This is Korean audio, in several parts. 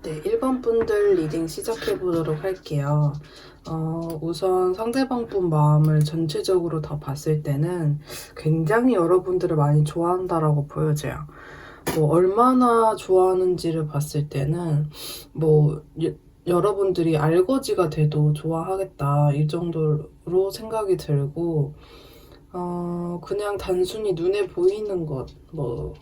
네, 1번 분들 리딩 시작해 보도록 할게요. 우선 상대방 분 마음을 전체적으로 다 봤을 때는 굉장히 여러분들을 많이 좋아한다라고 보여져요. 뭐 얼마나 좋아하는지를 봤을 때는 뭐 여러분들이 알거지가 돼도 좋아하겠다 이 정도로 생각이 들고, 그냥 단순히 눈에 보이는 것, 뭐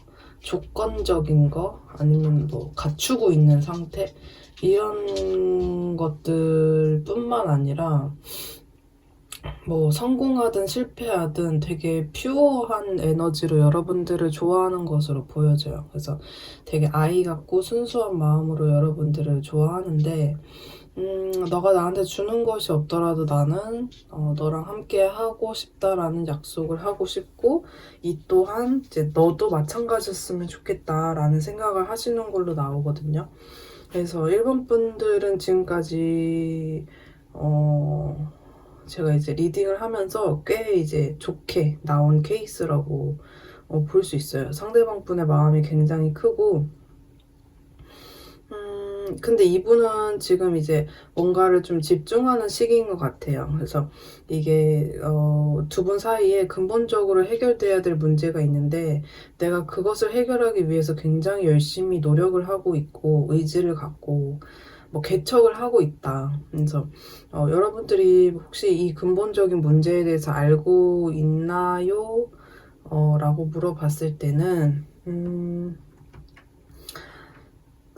조건적인 거 아니면 뭐 갖추고 있는 상태 이런 것들 뿐만 아니라 뭐 성공하든 실패하든 되게 퓨어한 에너지로 여러분들을 좋아하는 것으로 보여져요. 그래서 되게 아이 같고 순수한 마음으로 여러분들을 좋아하는데, 너가 나한테 주는 것이 없더라도 나는 너랑 함께 하고 싶다라는 약속을 하고 싶고, 이 또한 이제 너도 마찬가지였으면 좋겠다라는 생각을 하시는 걸로 나오거든요. 그래서 일본 분들은 지금까지 제가 이제 리딩을 하면서 꽤 이제 좋게 나온 케이스라고 볼 수 있어요. 상대방 분의 마음이 굉장히 크고, 근데 이분은 지금 이제 뭔가를 좀 집중하는 시기인 것 같아요. 그래서 이게 두 분 사이에 근본적으로 해결돼야 될 문제가 있는데, 내가 그것을 해결하기 위해서 굉장히 열심히 노력을 하고 있고 의지를 갖고 뭐 개척을 하고 있다. 그래서 여러분들이 혹시 이 근본적인 문제에 대해서 알고 있나요? 라고 물어봤을 때는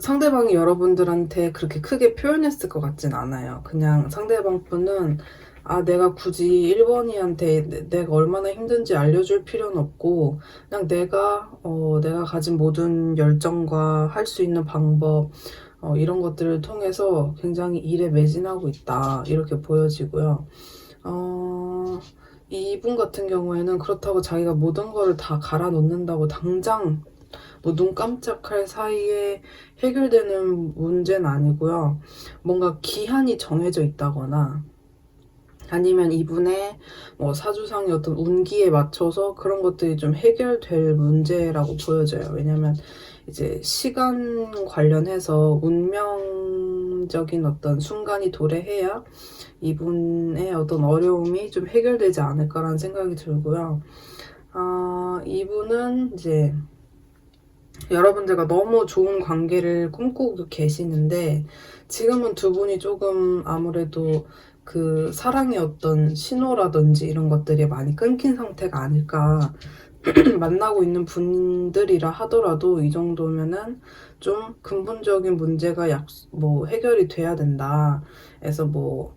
상대방이 여러분들한테 그렇게 크게 표현했을 것 같진 않아요. 그냥 상대방 분은 내가 굳이 1번이한테 내가 얼마나 힘든지 알려줄 필요는 없고, 그냥 내가 가진 모든 열정과 할 수 있는 방법, 이런 것들을 통해서 굉장히 일에 매진하고 있다. 이렇게 보여지고요. 이분 같은 경우에는 그렇다고 자기가 모든 거를 다 갈아 놓는다고 당장 뭐 눈 깜짝할 사이에 해결되는 문제는 아니고요. 뭔가 기한이 정해져 있다거나 아니면 이분의 뭐 사주상의 어떤 운기에 맞춰서 그런 것들이 좀 해결될 문제라고 보여져요. 왜냐면 이제 시간 관련해서 운명적인 어떤 순간이 도래해야 이분의 어떤 어려움이 좀 해결되지 않을까라는 생각이 들고요. 이분은 이제 여러분들과 너무 좋은 관계를 꿈꾸고 계시는데, 지금은 두 분이 조금 아무래도 그 사랑의 어떤 신호라든지 이런 것들이 많이 끊긴 상태가 아닐까. 만나고 있는 분들이라 하더라도 이 정도면은 좀 근본적인 문제가 뭐 해결이 돼야 된다. 그래서 뭐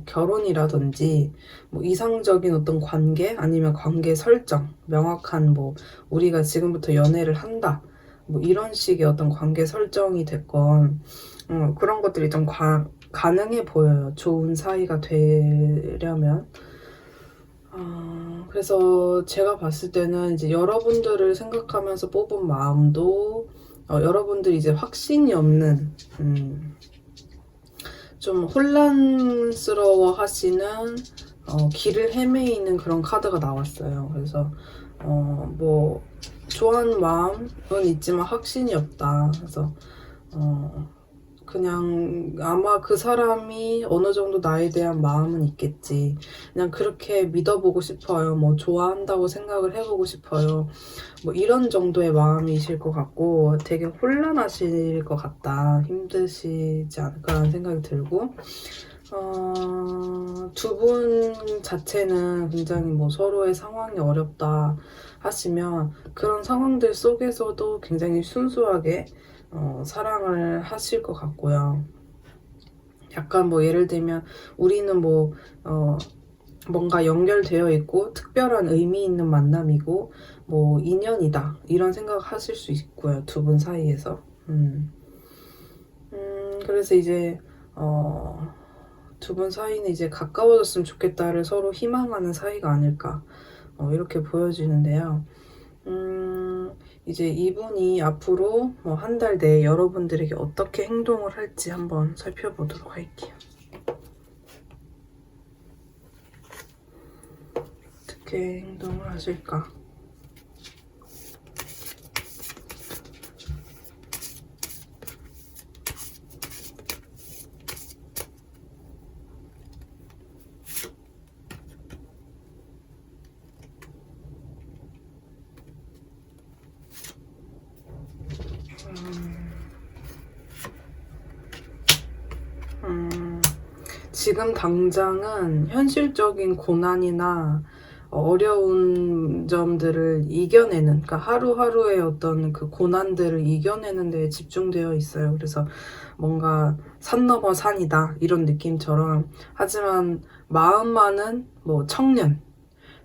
결혼이라든지 뭐 이상적인 어떤 관계 아니면 관계 설정, 명확한 뭐 우리가 지금부터 연애를 한다, 뭐 이런 식의 어떤 관계 설정이 됐건 그런 것들이 좀 가능해 보여요. 좋은 사이가 되려면. 그래서 제가 봤을 때는 이제 여러분들을 생각하면서 뽑은 마음도, 여러분들이 이제 확신이 없는, 좀 혼란스러워 하시는, 길을 헤매이는 그런 카드가 나왔어요. 그래서 뭐 좋아하는 마음은 있지만 확신이 없다. 그래서 그냥 아마 그 사람이 어느 정도 나에 대한 마음은 있겠지. 그냥 그렇게 믿어보고 싶어요. 뭐 좋아한다고 생각을 해보고 싶어요. 뭐 이런 정도의 마음이실 것 같고, 되게 혼란하실 것 같다. 힘드시지 않을까라는 생각이 들고, 두 분 자체는 굉장히 뭐 서로의 상황이 어렵다 하시면 그런 상황들 속에서도 굉장히 순수하게 사랑을 하실 것 같고요. 약간 뭐 예를 들면 우리는 뭐 뭔가 연결되어 있고 특별한 의미 있는 만남이고 뭐 인연이다 이런 생각 하실 수 있고요. 두 분 사이에서. 그래서 이제 두 분 사이는 이제 가까워졌으면 좋겠다를 서로 희망하는 사이가 아닐까, 이렇게 보여지는데요. 이제 이분이 앞으로 뭐 한 달 내에 여러분들에게 어떻게 행동을 할지 한번 살펴보도록 할게요. 어떻게 행동을 하실까? 지금 당장은 현실적인 고난이나 어려운 점들을 이겨내는, 그러니까 하루하루의 어떤 그 고난들을 이겨내는 데에 집중되어 있어요. 그래서 뭔가 산 넘어 산이다 이런 느낌처럼, 하지만 마음만은 뭐 청년,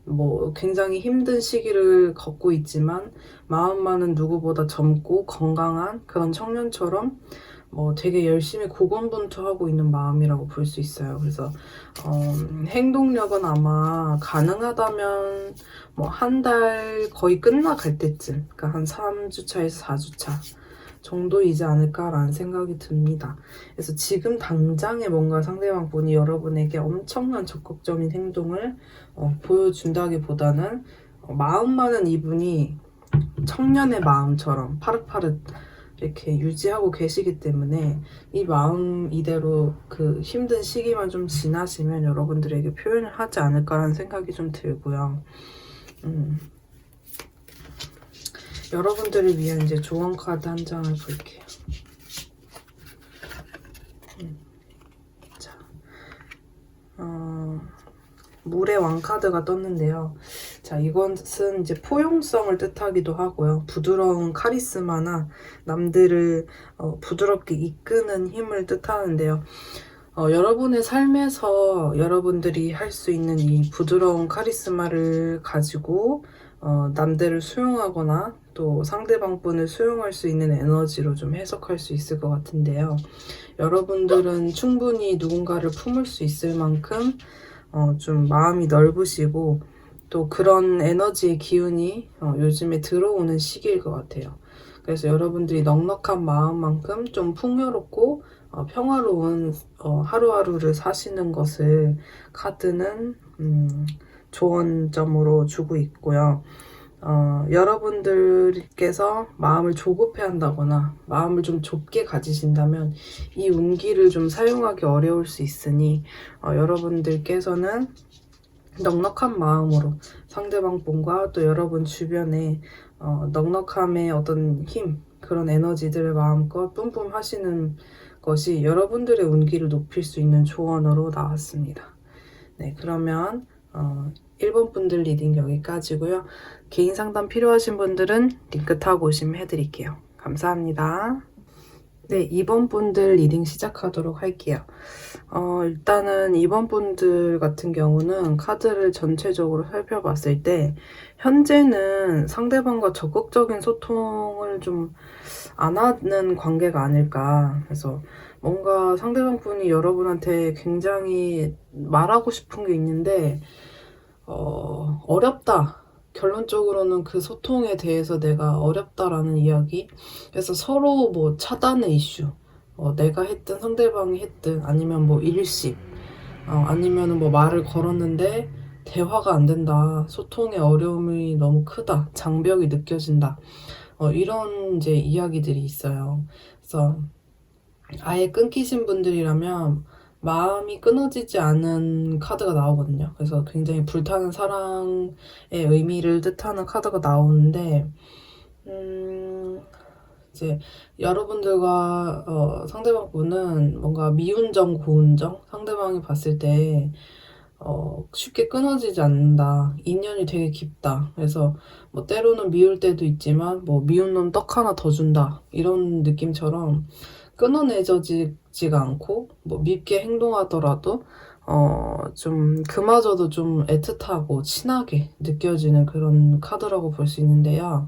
뭐 굉장히 힘든 시기를 겪고 있지만 마음만은 누구보다 젊고 건강한 그런 청년처럼 되게 열심히 고군분투하고 있는 마음이라고 볼 수 있어요. 그래서 행동력은 아마 가능하다면 뭐 한 달 거의 끝나갈 때쯤, 그러니까 한 3주차에서 4주차 정도이지 않을까라는 생각이 듭니다. 그래서 지금 당장에 뭔가 상대방 분이 여러분에게 엄청난 적극적인 행동을 보여준다기보다는 마음만은 이분이 청년의 마음처럼 파릇파릇 이렇게 유지하고 계시기 때문에 이 마음 이대로 그 힘든 시기만 좀 지나시면 여러분들에게 표현을 하지 않을까라는 생각이 좀 들고요. 여러분들을 위한 이제 조언 카드 한 장을 볼게요. 자, 물의 왕 카드가 떴는데요. 자, 이것은 이제 포용성을 뜻하기도 하고요. 부드러운 카리스마나 남들을 부드럽게 이끄는 힘을 뜻하는데요. 여러분의 삶에서 여러분들이 할 수 있는 이 부드러운 카리스마를 가지고 남들을 수용하거나 또 상대방 분을 수용할 수 있는 에너지로 좀 해석할 수 있을 것 같은데요. 여러분들은 충분히 누군가를 품을 수 있을 만큼 좀 마음이 넓으시고 또 그런 에너지의 기운이 요즘에 들어오는 시기일 것 같아요. 그래서 여러분들이 넉넉한 마음만큼 좀 풍요롭고 평화로운 하루하루를 사시는 것을 카드는 조언점으로 주고 있고요. 여러분들께서 마음을 조급해 한다거나 마음을 좀 좁게 가지신다면 이 운기를 좀 사용하기 어려울 수 있으니 여러분들께서는 넉넉한 마음으로 상대방 분과 또 여러분 주변에 넉넉함의 어떤 힘, 그런 에너지들을 마음껏 뿜뿜 하시는 것이 여러분들의 운기를 높일 수 있는 조언으로 나왔습니다. 네, 그러면 1번 분들 리딩 여기까지고요. 개인 상담 필요하신 분들은 링크 타고 오시면 해드릴게요. 감사합니다. 네, 2번 분들 리딩 시작하도록 할게요. 일단은 2번 분들 같은 경우는 카드를 전체적으로 살펴봤을 때 현재는 상대방과 적극적인 소통을 좀 안 하는 관계가 아닐까. 그래서 뭔가 상대방 분이 여러분한테 굉장히 말하고 싶은 게 있는데 어렵다. 결론적으로는 그 소통에 대해서 내가 어렵다라는 이야기. 그래서 서로 뭐 차단의 이슈, 내가 했든 상대방이 했든, 아니면 뭐 일십, 아니면은 뭐 말을 걸었는데 대화가 안 된다, 소통의 어려움이 너무 크다, 장벽이 느껴진다, 이런 이제 이야기들이 있어요. 그래서 아예 끊기신 분들이라면 마음이 끊어지지 않은 카드가 나오거든요. 그래서 굉장히 불타는 사랑의 의미를 뜻하는 카드가 나오는데, 이제 여러분들과 상대방 분은 뭔가 미운정, 고운정, 상대방이 봤을 때 쉽게 끊어지지 않는다. 인연이 되게 깊다. 그래서 뭐 때로는 미울 때도 있지만 뭐 미운 놈 떡 하나 더 준다, 이런 느낌처럼 끊어내지가 않고 뭐 밉게 행동하더라도 좀 그마저도 좀 애틋하고 친하게 느껴지는 그런 카드라고 볼 수 있는데요.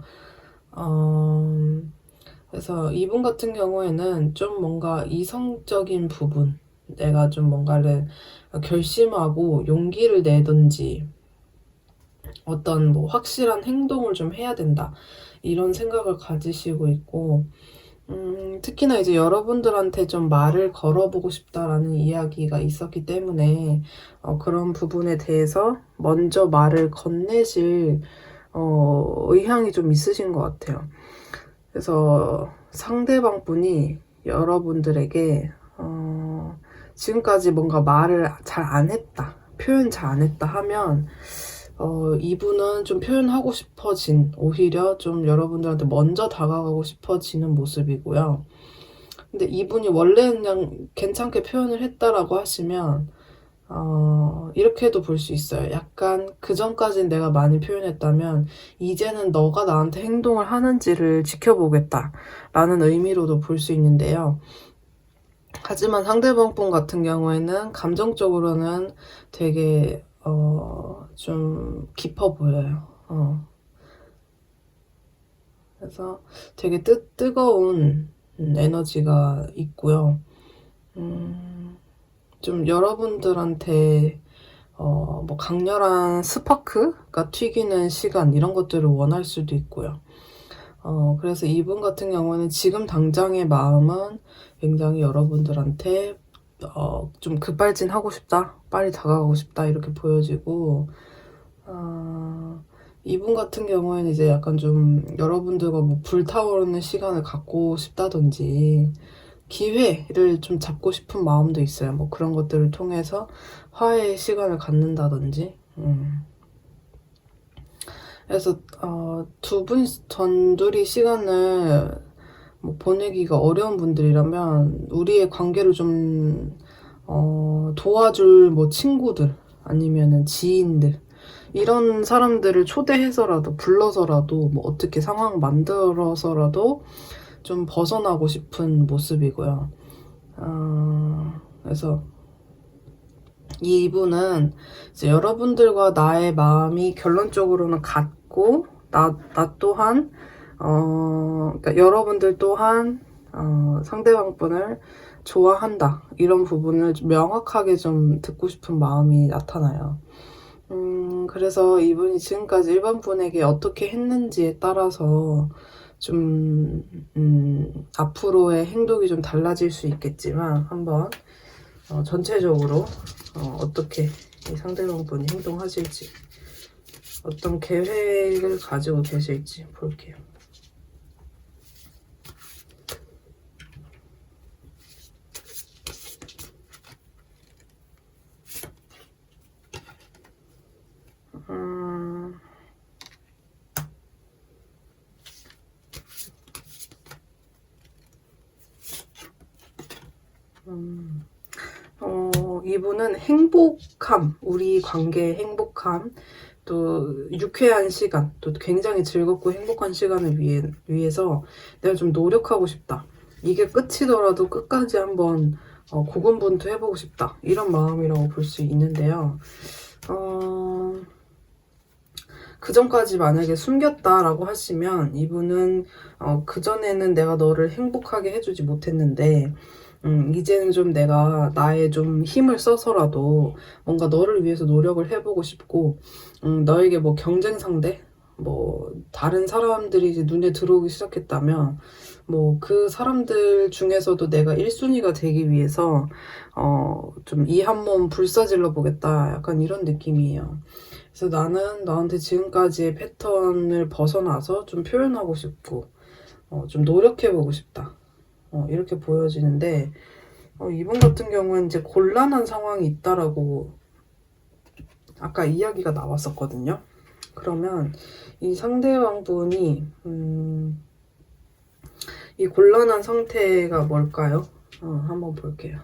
그래서 이분 같은 경우에는 좀 뭔가 이성적인 부분, 내가 좀 뭔가를 결심하고 용기를 내든지 어떤 뭐 확실한 행동을 좀 해야 된다, 이런 생각을 가지시고 있고, 특히나 이제 여러분들한테 좀 말을 걸어보고 싶다라는 이야기가 있었기 때문에 그런 부분에 대해서 먼저 말을 건네실 의향이 좀 있으신 것 같아요. 그래서 상대방 분이 여러분들에게 지금까지 뭔가 말을 잘 안 했다, 표현 잘 안 했다 하면 이분은 좀 표현하고 싶어진, 오히려 좀 여러분들한테 먼저 다가가고 싶어지는 모습이고요. 근데 이분이 원래 그냥 괜찮게 표현을 했다라고 하시면 이렇게도 볼 수 있어요. 약간 그전까진 내가 많이 표현했다면 이제는 너가 나한테 행동을 하는지를 지켜보겠다 라는 의미로도 볼 수 있는데요. 하지만 상대방 분 같은 경우에는 감정적으로는 되게 좀 깊어 보여요. 그래서 되게 뜨거운 에너지가 있고요. 좀 여러분들한테 뭐 강렬한 스파크가 튀기는 시간 이런 것들을 원할 수도 있고요. 그래서 이분 같은 경우는 지금 당장의 마음은 굉장히 여러분들한테 좀 급발진하고 싶다, 빨리 다가가고 싶다 이렇게 보여지고, 이분 같은 경우에는 이제 약간 좀 여러분들과 뭐 불타오르는 시간을 갖고 싶다든지 기회를 좀 잡고 싶은 마음도 있어요. 뭐 그런 것들을 통해서 화해의 시간을 갖는다든지. 그래서 두 분 전둘이 시간을 뭐 보내기가 어려운 분들이라면 우리의 관계를 좀 도와줄 뭐 친구들 아니면은 지인들 이런 사람들을 초대해서라도 불러서라도 뭐 어떻게 상황 만들어서라도 좀 벗어나고 싶은 모습이고요. 그래서 이분은 이제 여러분들과 나의 마음이 결론적으로는 같고 나 또한 그러니까 여러분들 또한 상대방 분을 좋아한다 이런 부분을 좀 명확하게 좀 듣고 싶은 마음이 나타나요. 그래서 이분이 지금까지 일반 분에게 어떻게 했는지에 따라서 좀 앞으로의 행동이 좀 달라질 수 있겠지만 한번 전체적으로 어떻게 이 상대방 분이 행동하실지 어떤 계획을 가지고 계실지 볼게요. 이분은 행복함, 우리 관계의 행복함, 또 유쾌한 시간, 또 굉장히 즐겁고 행복한 시간을 위해서 내가 좀 노력하고 싶다. 이게 끝이더라도 끝까지 한번 고군분투해보고 싶다. 이런 마음이라고 볼 수 있는데요. 그전까지 만약에 숨겼다라고 하시면 이분은 그전에는 내가 너를 행복하게 해주지 못했는데 이제는 좀 내가 나의 좀 힘을 써서라도 뭔가 너를 위해서 노력을 해보고 싶고, 너에게 뭐 경쟁 상대, 뭐 다른 사람들이 이제 눈에 들어오기 시작했다면, 뭐 그 사람들 중에서도 내가 1순위가 되기 위해서 좀 이 한 몸 불사질러 보겠다. 약간 이런 느낌이에요. 그래서 나는 너한테 지금까지의 패턴을 벗어나서 좀 표현하고 싶고, 좀 노력해보고 싶다. 이렇게 보여지는데 이분 같은 경우는 이제 곤란한 상황이 있다라고 아까 이야기가 나왔었거든요. 그러면 이 상대방 분이 이 곤란한 상태가 뭘까요? 한번 볼게요.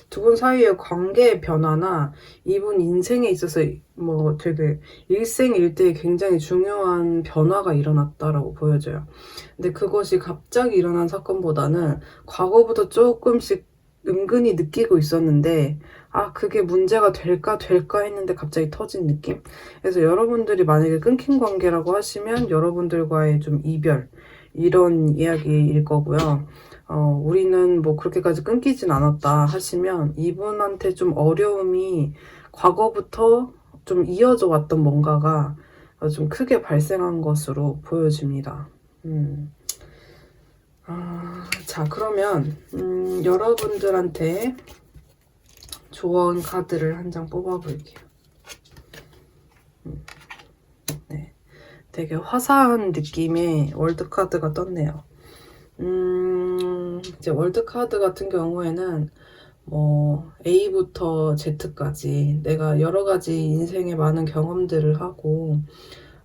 두 분 사이의 관계의 변화나 이분 인생에 있어서 뭐 되게 일생일대에 굉장히 중요한 변화가 일어났다라고 보여져요. 근데 그것이 갑자기 일어난 사건보다는 과거부터 조금씩 은근히 느끼고 있었는데 그게 문제가 될까 했는데 갑자기 터진 느낌? 그래서 여러분들이 만약에 끊긴 관계라고 하시면 여러분들과의 좀 이별 이런 이야기일 거고요. 우리는 뭐 그렇게까지 끊기진 않았다 하시면 이분한테 좀 어려움이 과거부터 좀 이어져 왔던 뭔가가 좀 크게 발생한 것으로 보여집니다. 자, 그러면 여러분들한테 조언 카드를 한 장 뽑아볼게요. 네, 되게 화사한 느낌의 월드 카드가 떴네요. 이제 월드 카드 같은 경우에는 뭐 A부터 Z까지 내가 여러 가지 인생의 많은 경험들을 하고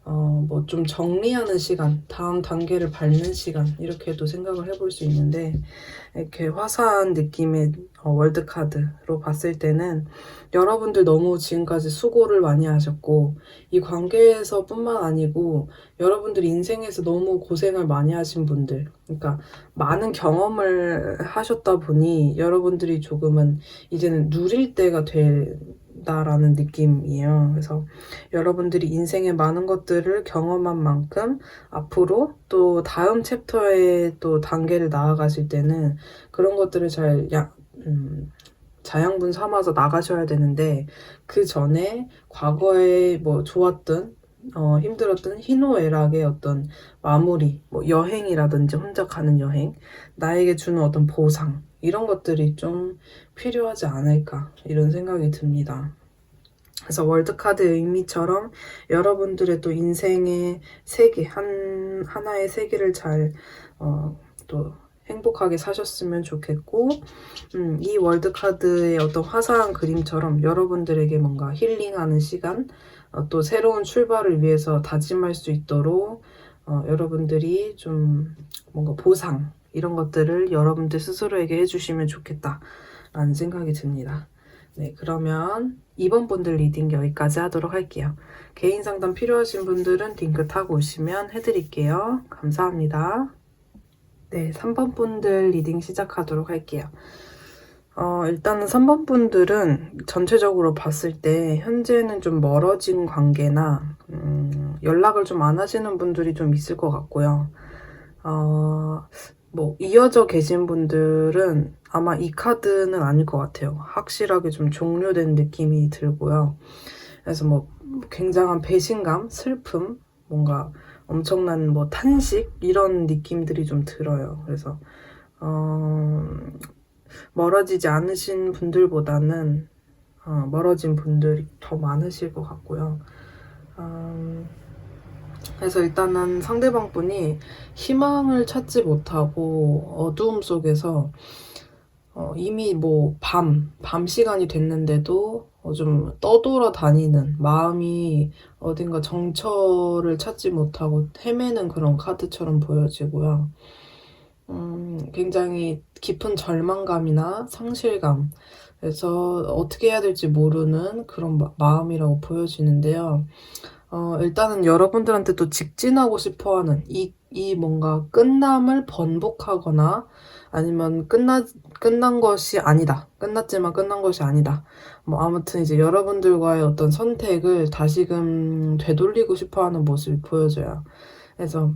뭐 좀 정리하는 시간, 다음 단계를 밟는 시간, 이렇게도 생각을 해볼 수 있는데, 이렇게 화사한 느낌의 월드카드로 봤을 때는 여러분들 너무 지금까지 수고를 많이 하셨고, 이 관계에서 뿐만 아니고 여러분들 인생에서 너무 고생을 많이 하신 분들, 그러니까 많은 경험을 하셨다 보니 여러분들이 조금은 이제는 누릴 때가 된다라는 느낌이에요. 그래서 여러분들이 인생의 많은 것들을 경험한 만큼 앞으로 또 다음 챕터의 또 단계를 나아가실 때는 그런 것들을 잘 자양분 삼아서 나가셔야 되는데, 그 전에 과거에 뭐 좋았던 힘들었던 희노애락의 어떤 마무리, 뭐 여행이라든지 혼자 가는 여행, 나에게 주는 어떤 보상, 이런 것들이 좀 필요하지 않을까, 이런 생각이 듭니다. 그래서 월드카드의 의미처럼 여러분들의 또 인생의 세계, 하나의 세계를 잘, 또 행복하게 사셨으면 좋겠고, 이 월드카드의 어떤 화사한 그림처럼 여러분들에게 뭔가 힐링하는 시간, 또 새로운 출발을 위해서 다짐할 수 있도록, 여러분들이 좀 뭔가 보상, 이런 것들을 여러분들 스스로에게 해주시면 좋겠다라는 생각이 듭니다. 네, 그러면 2번 분들 리딩 여기까지 하도록 할게요. 개인 상담 필요하신 분들은 링크 타고 오시면 해드릴게요. 감사합니다. 네, 3번 분들 리딩 시작하도록 할게요. 일단은 3번 분들은 전체적으로 봤을 때 현재는 좀 멀어진 관계나 연락을 좀 안 하시는 분들이 좀 있을 것 같고요. 뭐 이어져 계신 분들은 아마 이 카드는 아닐 것 같아요. 확실하게 좀 종료된 느낌이 들고요. 그래서 뭐 굉장한 배신감, 슬픔, 뭔가 엄청난 뭐 탄식, 이런 느낌들이 좀 들어요. 그래서 멀어지지 않으신 분들보다는 멀어진 분들이 더 많으실 것 같고요. 그래서 일단은 상대방 분이 희망을 찾지 못하고 어두움 속에서 이미 뭐 밤 시간이 됐는데도 좀 떠돌아다니는, 마음이 어딘가 정처를 찾지 못하고 헤매는 그런 카드처럼 보여지고요. 굉장히 깊은 절망감이나 상실감, 그래서 어떻게 해야 될지 모르는 그런 마음이라고 보여지는데요. 일단은 여러분들한테 또 직진하고 싶어하는 이 뭔가 끝남을 번복하거나 아니면 끝난 것이 아니다. 끝났지만 끝난 것이 아니다. 뭐 아무튼 이제 여러분들과의 어떤 선택을 다시금 되돌리고 싶어하는 모습이 보여져요. 그래서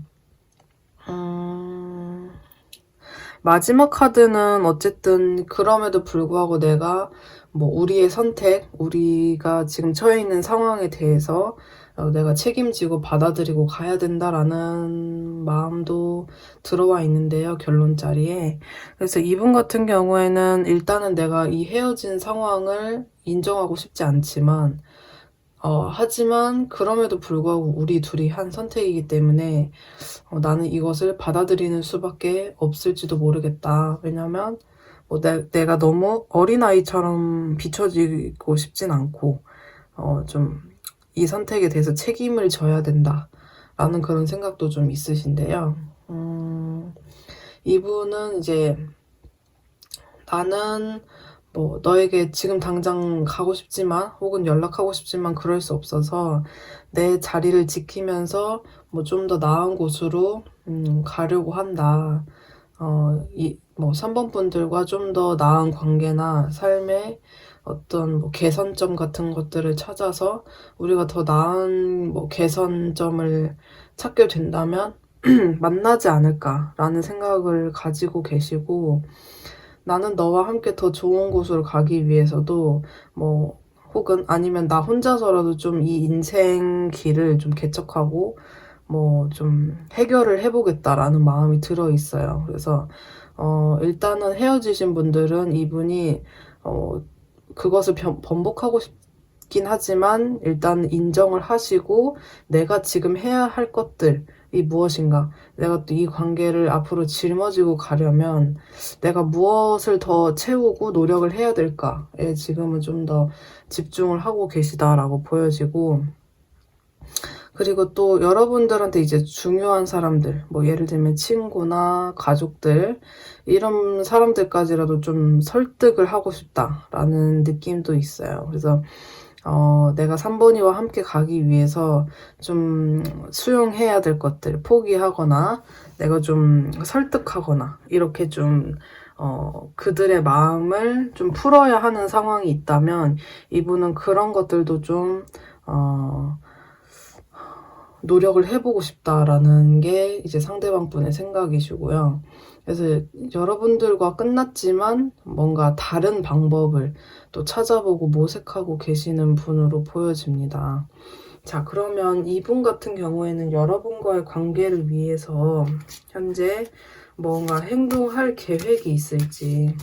마지막 카드는 어쨌든 그럼에도 불구하고 내가 뭐 우리의 선택, 우리가 지금 처해 있는 상황에 대해서 내가 책임지고 받아들이고 가야 된다라는 마음도 들어와 있는데요, 결론 자리에. 그래서 이분 같은 경우에는 일단은 내가 이 헤어진 상황을 인정하고 싶지 않지만, 하지만 그럼에도 불구하고 우리 둘이 한 선택이기 때문에 나는 이것을 받아들이는 수밖에 없을지도 모르겠다. 왜냐면 뭐 내가 너무 어린아이처럼 비춰지고 싶진 않고 좀 이 선택에 대해서 책임을 져야 된다 라는 그런 생각도 좀 있으신데요. 이분은 이제 나는 뭐 너에게 지금 당장 가고 싶지만 혹은 연락하고 싶지만 그럴 수 없어서 내 자리를 지키면서 뭐 좀 더 나은 곳으로 가려고 한다. 뭐 3번 분들과 좀 더 나은 관계나 삶의 어떤 뭐 개선점 같은 것들을 찾아서 우리가 더 나은 뭐 개선점을 찾게 된다면 만나지 않을까라는 생각을 가지고 계시고, 나는 너와 함께 더 좋은 곳으로 가기 위해서도 뭐 혹은 아니면 나 혼자서라도 좀 이 인생 길을 좀 개척하고 뭐 좀 해결을 해보겠다라는 마음이 들어 있어요. 그래서 일단은 헤어지신 분들은 이분이 그것을 번복하고 싶긴 하지만 일단 인정을 하시고 내가 지금 해야 할 것들이 무엇인가, 내가 또 이 관계를 앞으로 짊어지고 가려면 내가 무엇을 더 채우고 노력을 해야 될까에 지금은 좀 더 집중을 하고 계시다라고 보여지고, 그리고 또 여러분들한테 이제 중요한 사람들, 뭐 예를 들면 친구나 가족들, 이런 사람들까지라도 좀 설득을 하고 싶다라는 느낌도 있어요. 그래서 내가 삼번이와 함께 가기 위해서 좀 수용해야 될 것들 포기하거나 내가 좀 설득하거나 이렇게 좀 그들의 마음을 좀 풀어야 하는 상황이 있다면 이분은 그런 것들도 좀 노력을 해보고 싶다라는 게 이제 상대방 분의 생각이시고요. 그래서 여러분들과 끝났지만 뭔가 다른 방법을 또 찾아보고 모색하고 계시는 분으로 보여집니다. 자, 그러면 이분 같은 경우에는 여러분과의 관계를 위해서 현재 뭔가 행동할 계획이 있을지,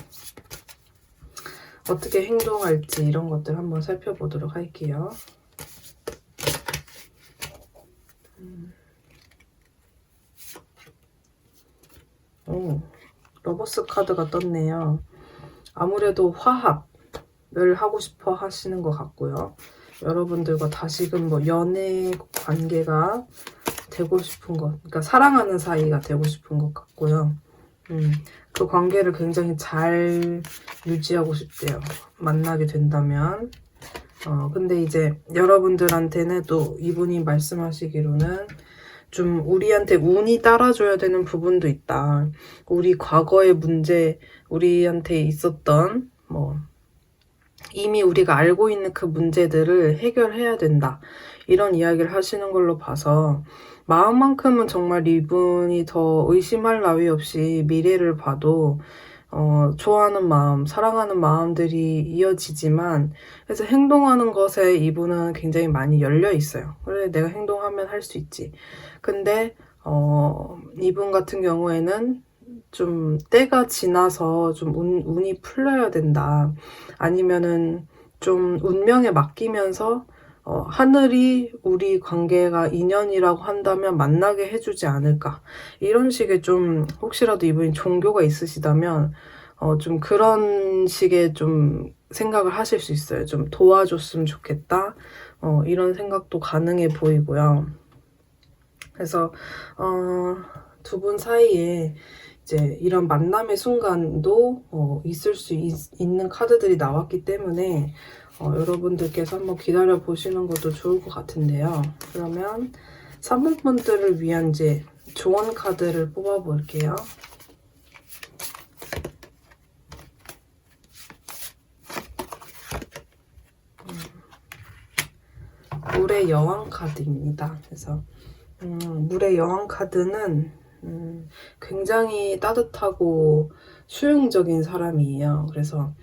어떻게 행동할지 이런 것들 한번 살펴보도록 할게요. 오, 러버스 카드가 떴네요. 아무래도 화합을 하고 싶어 하시는 것 같고요. 여러분들과 다시금 뭐 연애 관계가 되고 싶은 것, 그러니까 사랑하는 사이가 되고 싶은 것 같고요. 그 관계를 굉장히 잘 유지하고 싶대요. 만나게 된다면. 근데 이제 여러분들한테는 또 이분이 말씀하시기로는 좀 우리한테 운이 따라줘야 되는 부분도 있다. 우리 과거의 문제, 우리한테 있었던 뭐 이미 우리가 알고 있는 그 문제들을 해결해야 된다. 이런 이야기를 하시는 걸로 봐서 마음만큼은 정말 이분이 더 의심할 나위 없이 미래를 봐도 좋아하는 마음, 사랑하는 마음들이 이어지지만 그래서 행동하는 것에 이분은 굉장히 많이 열려 있어요. 그래, 내가 행동하면 할 수 있지. 근데 이분 같은 경우에는 좀 때가 지나서 좀 운이 풀려야 된다. 아니면은 좀 운명에 맡기면서 하늘이 우리 관계가 인연이라고 한다면 만나게 해주지 않을까. 이런 식의 좀 혹시라도 이분이 종교가 있으시다면 좀 그런 식의 좀 생각을 하실 수 있어요. 좀 도와줬으면 좋겠다. 이런 생각도 가능해 보이고요. 그래서 두 분 사이에 이제 이런 만남의 순간도 있을 수 있는 카드들이 나왔기 때문에 여러분들께서 한번 기다려 보시는 것도 좋을 것 같은데요. 그러면 3번 분들을 위한 이제 조언 카드를 뽑아 볼게요. 물의 여왕 카드입니다. 그래서 물의 여왕 카드는 굉장히 따뜻하고 수용적인 사람이에요. 그래서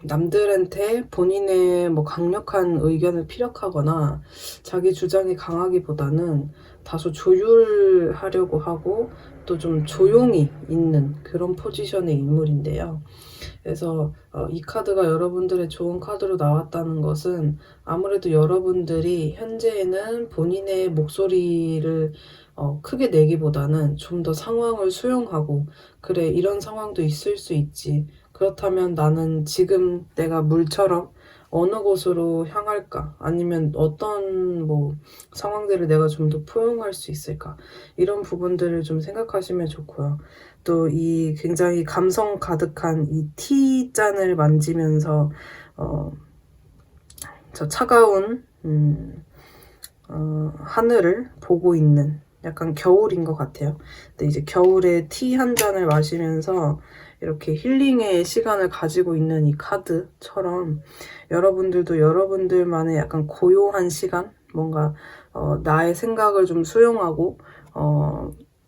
남들한테 본인의 뭐 강력한 의견을 피력하거나 자기 주장이 강하기보다는 다소 조율하려고 하고 또 좀 조용히 있는 그런 포지션의 인물인데요. 그래서 이 카드가 여러분들의 좋은 카드로 나왔다는 것은 아무래도 여러분들이 현재에는 본인의 목소리를 크게 내기보다는 좀 더 상황을 수용하고 그래 이런 상황도 있을 수 있지. 그렇다면 나는 지금 내가 물처럼 어느 곳으로 향할까? 아니면 어떤 뭐 상황들을 내가 좀 더 포용할 수 있을까? 이런 부분들을 좀 생각하시면 좋고요. 또 이 굉장히 감성 가득한 이 티잔을 만지면서 저 차가운 하늘을 보고 있는 약간 겨울인 것 같아요. 근데 이제 겨울에 티 한 잔을 마시면서 이렇게 힐링의 시간을 가지고 있는 이 카드처럼 여러분들도 여러분들만의 약간 고요한 시간, 뭔가 나의 생각을 좀 수용하고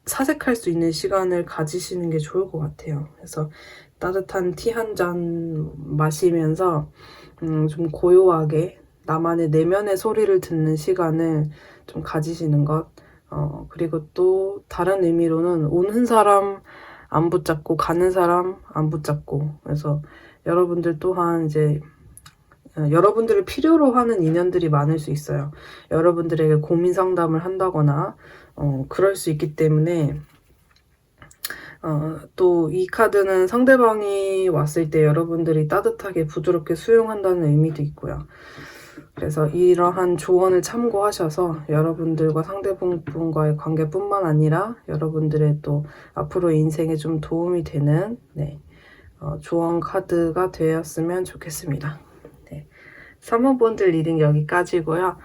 사색할 수 있는 시간을 가지시는 게 좋을 것 같아요. 그래서 따뜻한 티 한 잔 마시면서 좀 고요하게 나만의 내면의 소리를 듣는 시간을 좀 가지시는 것. 그리고 또 다른 의미로는 오는 사람 안 붙잡고 가는 사람 안 붙잡고. 그래서 여러분들 또한 이제 여러분들을 필요로 하는 인연들이 많을 수 있어요. 여러분들에게 고민 상담을 한다거나 그럴 수 있기 때문에 또 이 카드는 상대방이 왔을 때 여러분들이 따뜻하게 부드럽게 수용한다는 의미도 있고요. 그래서 이러한 조언을 참고하셔서 여러분들과 상대방과의 관계뿐만 아니라 여러분들의 또 앞으로 인생에 좀 도움이 되는 조언 카드가 되었으면 좋겠습니다. 3번 본드 리딩 여기까지고요.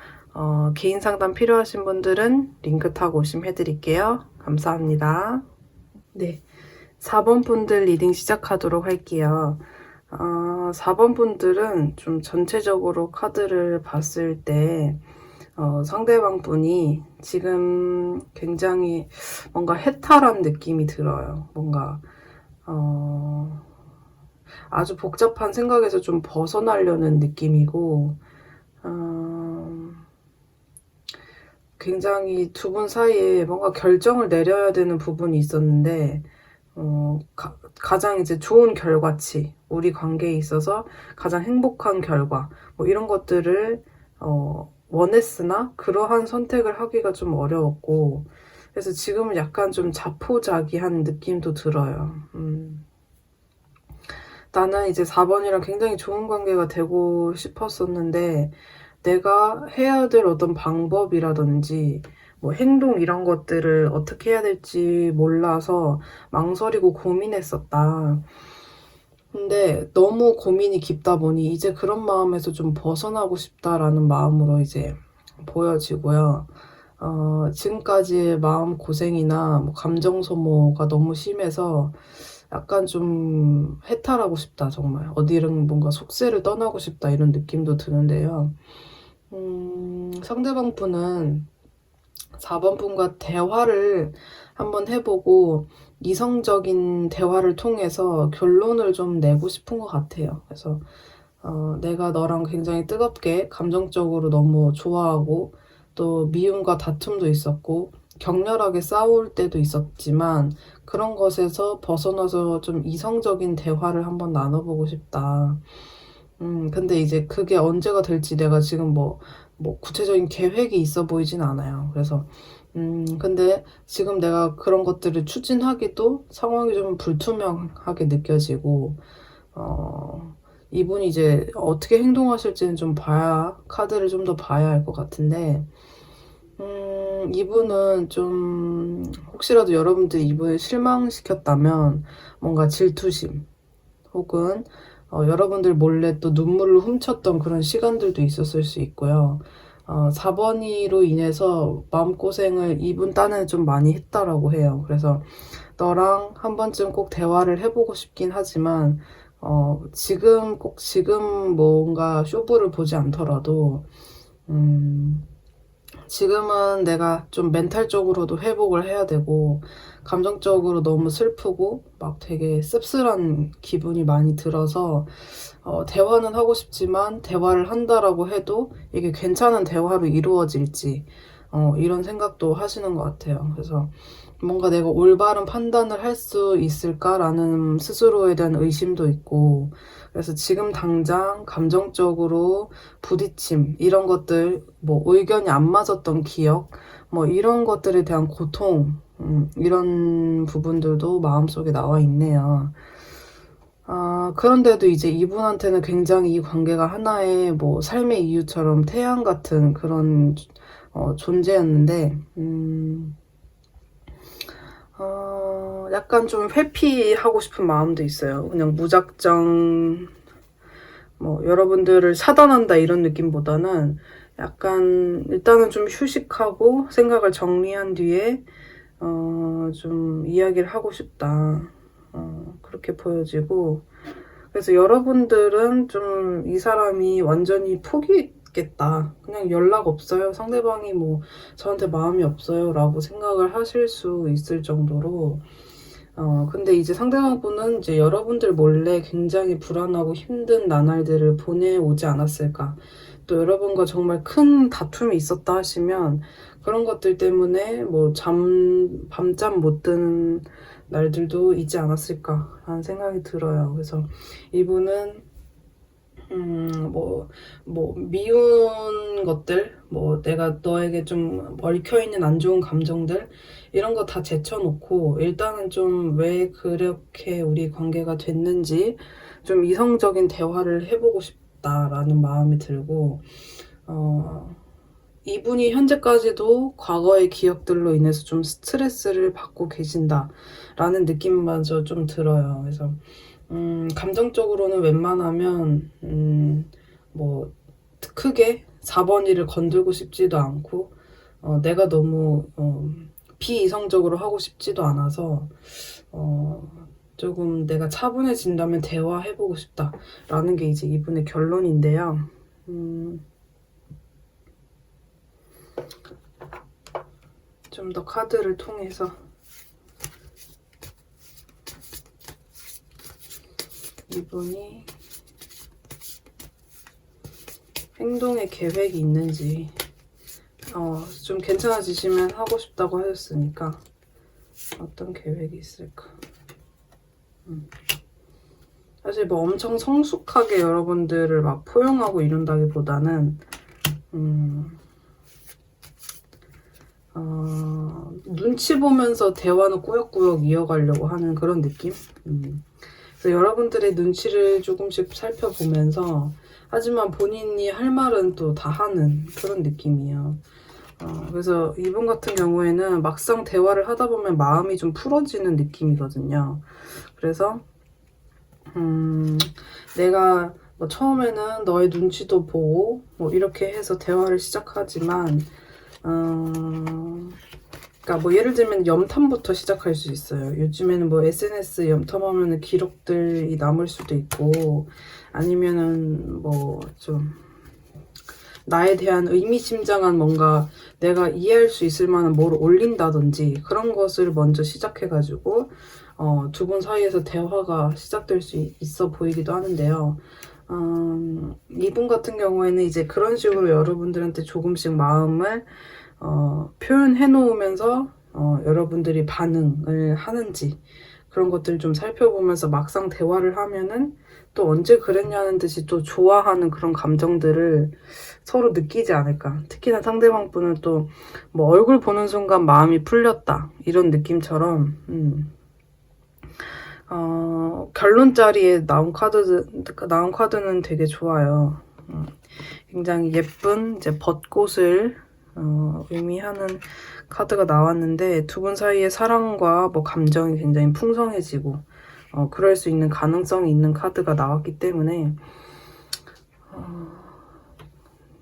개인 상담 필요하신 분들은 링크 타고 오시면 해드릴게요. 감사합니다. 4번 분들 리딩 시작하도록 할게요. 4번 분들은 좀 전체적으로 카드를 봤을 때 상대방 분이 지금 굉장히 뭔가 해탈한 느낌이 들어요. 뭔가 아주 복잡한 생각에서 좀 벗어나려는 느낌이고 굉장히 두 분 사이에 뭔가 결정을 내려야 되는 부분이 있었는데 가장 이제 좋은 결과치, 우리 관계에 있어서 가장 행복한 결과 뭐 이런 것들을 원했으나 그러한 선택을 하기가 좀 어려웠고 그래서 지금은 약간 좀 자포자기한 느낌도 들어요. 나는 이제 4번이랑 굉장히 좋은 관계가 되고 싶었었는데 내가 해야 될 어떤 방법이라든지 뭐 행동 이런 것들을 어떻게 해야 될지 몰라서 망설이고 고민했었다. 근데 너무 고민이 깊다 보니 이제 그런 마음에서 좀 벗어나고 싶다라는 마음으로 이제 보여지고요. 지금까지의 마음 고생이나 뭐 감정 소모가 너무 심해서 약간 좀 해탈하고 싶다, 정말. 어디든 뭔가 속세를 떠나고 싶다, 이런 느낌도 드는데요. 상대방 분은 4번 분과 대화를 한번 해보고 이성적인 대화를 통해서 결론을 좀 내고 싶은 것 같아요. 그래서 내가 너랑 굉장히 뜨겁게 감정적으로 너무 좋아하고 또 미움과 다툼도 있었고 격렬하게 싸울 때도 있었지만 그런 것에서 벗어나서 좀 이성적인 대화를 한번 나눠보고 싶다. 근데 이제 그게 언제가 될지 내가 지금 뭐 구체적인 계획이 있어 보이진 않아요. 그래서 근데 지금 내가 그런 것들을 추진하기도 상황이 좀 불투명하게 느껴지고 이분이 이제 어떻게 행동하실지는 좀 봐야, 카드를 좀 더 봐야 할 것 같은데 이분은 좀 혹시라도 여러분들이 이분을 실망시켰다면 뭔가 질투심 혹은 여러분들 몰래 또 눈물을 훔쳤던 그런 시간들도 있었을 수 있고요. 4번이로 인해서 마음고생을 이분 딴에 좀 많이 했다라고 해요. 그래서 너랑 한 번쯤 꼭 대화를 해보고 싶긴 하지만 지금 뭔가 쇼부를 보지 않더라도 지금은 내가 좀 멘탈적으로도 회복을 해야 되고 감정적으로 너무 슬프고 막 되게 씁쓸한 기분이 많이 들어서 대화는 하고 싶지만 대화를 한다라고 해도 이게 괜찮은 대화로 이루어질지 이런 생각도 하시는 것 같아요. 그래서 뭔가 내가 올바른 판단을 할 수 있을까라는 스스로에 대한 의심도 있고 그래서 지금 당장 감정적으로 부딪힘 이런 것들 뭐 의견이 안 맞았던 기억 뭐 이런 것들에 대한 고통 이런 부분들도 마음속에 나와 있네요. 그런데도 이제 이분한테는 굉장히 이 관계가 하나의 뭐 삶의 이유처럼 태양 같은 그런 존재였는데 약간 좀 회피하고 싶은 마음도 있어요. 그냥 무작정 뭐 여러분들을 차단한다 이런 느낌보다는 약간 일단은 좀 휴식하고 생각을 정리한 뒤에 좀 이야기를 하고 싶다. 그렇게 보여지고 그래서 여러분들은 좀 이 사람이 완전히 포기했겠다. 그냥 연락 없어요. 상대방이 뭐 저한테 마음이 없어요. 라고 생각을 하실 수 있을 정도로 근데 이제 상대방분은 이제 여러분들 몰래 굉장히 불안하고 힘든 나날들을 보내오지 않았을까. 또 여러분과 정말 큰 다툼이 있었다 하시면 그런 것들 때문에 뭐 밤잠 못 드는 날들도 있지 않았을까라는 생각이 들어요. 그래서 이분은 미운 것들, 뭐 내가 너에게 좀 얽혀있는 안 좋은 감정들 이런 거 다 제쳐놓고 일단은 좀 왜 그렇게 우리 관계가 됐는지 좀 이성적인 대화를 해보고 싶다라는 마음이 들고 이분이 현재까지도 과거의 기억들로 인해서 좀 스트레스를 받고 계신다라는 느낌마저 좀 들어요. 그래서 감정적으로는 웬만하면 뭐 크게 4번 일을 건들고 싶지도 않고 내가 너무 비이성적으로 하고 싶지도 않아서 조금 내가 차분해진다면 대화해보고 싶다라는 게 이제 이분의 결론인데요. 좀 더 카드를 통해서 이분이 행동의 계획이 있는지 좀 괜찮아지시면 하고 싶다고 하셨으니까 어떤 계획이 있을까. 사실 뭐 엄청 성숙하게 여러분들을 막 포용하고 이런다기보다는 눈치 보면서 대화는 꾸역꾸역 이어가려고 하는 그런 느낌? 그래서 여러분들의 눈치를 조금씩 살펴보면서 하지만 본인이 할 말은 또 다 하는 그런 느낌이에요. 그래서 이분 같은 경우에는 막상 대화를 하다 보면 마음이 좀 풀어지는 느낌이거든요. 그래서 내가 뭐 처음에는 너의 눈치도 보고 뭐 이렇게 해서 대화를 시작하지만 그러니까 뭐 예를 들면 염탐부터 시작할 수 있어요. 요즘에는 뭐 SNS 염탐하면은 기록들이 남을 수도 있고 아니면은 뭐 좀 나에 대한 의미심장한 뭔가 내가 이해할 수 있을 만한 뭘 올린다든지 그런 것을 먼저 시작해가지고 두 분 사이에서 대화가 시작될 수 있어 보이기도 하는데요. 이분 같은 경우에는 이제 그런 식으로 여러분들한테 조금씩 마음을 표현해 놓으면서 여러분들이 반응을 하는지 그런 것들을 좀 살펴보면서 막상 대화를 하면은 또 언제 그랬냐는 듯이 또 좋아하는 그런 감정들을 서로 느끼지 않을까. 특히나 상대방 분은 또 뭐 얼굴 보는 순간 마음이 풀렸다 이런 느낌처럼 결론 자리에 나온 카드는 되게 좋아요. 굉장히 예쁜 이제 벚꽃을 의미하는 카드가 나왔는데 두 분 사이의 사랑과 뭐 감정이 굉장히 풍성해지고 그럴 수 있는 가능성이 있는 카드가 나왔기 때문에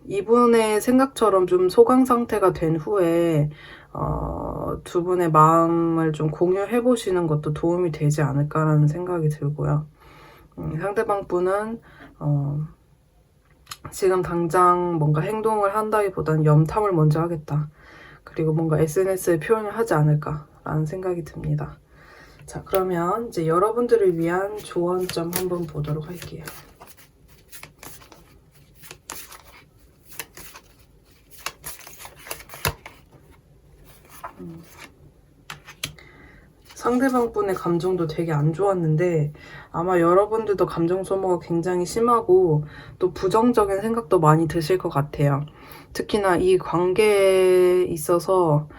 이분의 생각처럼 좀 소강 상태가 된 후에 두 분의 마음을 좀 공유해 보시는 것도 도움이 되지 않을까라는 생각이 들고요. 상대방 분은 지금 당장 뭔가 행동을 한다기보다는 염탐을 먼저 하겠다. 그리고 뭔가 SNS에 표현을 하지 않을까라는 생각이 듭니다. 자, 그러면 이제 여러분들을 위한 조언점 한번 보도록 할게요. 상대방 분의 감정도 되게 안 좋았는데 아마 여러분들도 감정 소모가 굉장히 심하고 또 부정적인 생각도 많이 드실 것 같아요. 특히나 이 관계에 있어서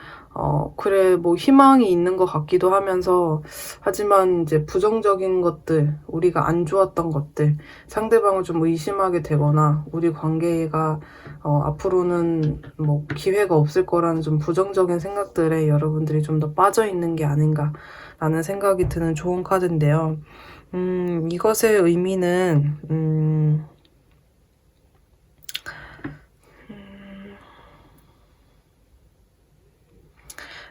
그래 뭐 희망이 있는 것 같기도 하면서 하지만 이제 부정적인 것들 우리가 안 좋았던 것들 상대방을 좀 의심하게 되거나 우리 관계가 앞으로는 뭐 기회가 없을 거라는 좀 부정적인 생각들에 여러분들이 좀 더 빠져 있는 게 아닌가라는 생각이 드는 좋은 카드인데요. 이것의 의미는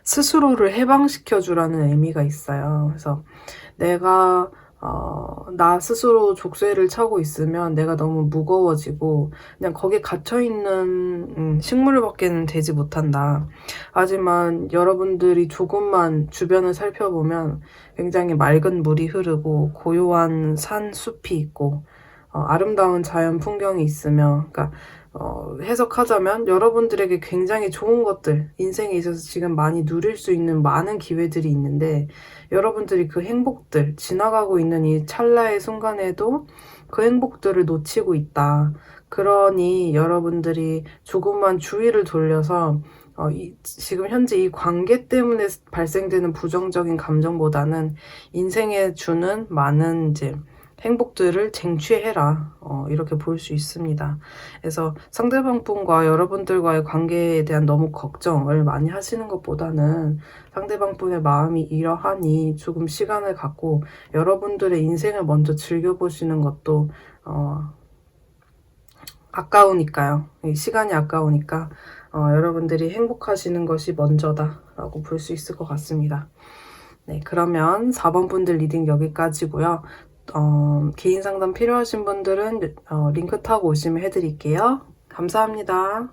스스로를 해방시켜 주라는 의미가 있어요. 그래서 내가 나 스스로 족쇄를 차고 있으면 내가 너무 무거워지고 그냥 거기에 갇혀있는 식물밖에는 되지 못한다. 하지만 여러분들이 조금만 주변을 살펴보면 굉장히 맑은 물이 흐르고 고요한 산, 숲이 있고 아름다운 자연 풍경이 있으며 그러니까 해석하자면 여러분들에게 굉장히 좋은 것들 인생에 있어서 지금 많이 누릴 수 있는 많은 기회들이 있는데 여러분들이 그 행복들 지나가고 있는 이 찰나의 순간에도 그 행복들을 놓치고 있다. 그러니 여러분들이 조금만 주의를 돌려서 지금 현재 이 관계 때문에 발생되는 부정적인 감정보다는 인생에 주는 많은 이제 행복들을 쟁취해라. 이렇게 볼 수 있습니다. 그래서 상대방 분과 여러분들과의 관계에 대한 너무 걱정을 많이 하시는 것보다는 상대방 분의 마음이 이러하니 조금 시간을 갖고 여러분들의 인생을 먼저 즐겨보시는 것도 아까우니까요. 이 시간이 아까우니까 여러분들이 행복하시는 것이 먼저다라고 볼 수 있을 것 같습니다. 네, 그러면 4번 분들 리딩 여기까지고요. 개인 상담 필요하신 분들은 링크 타고 오시면 해드릴게요. 감사합니다.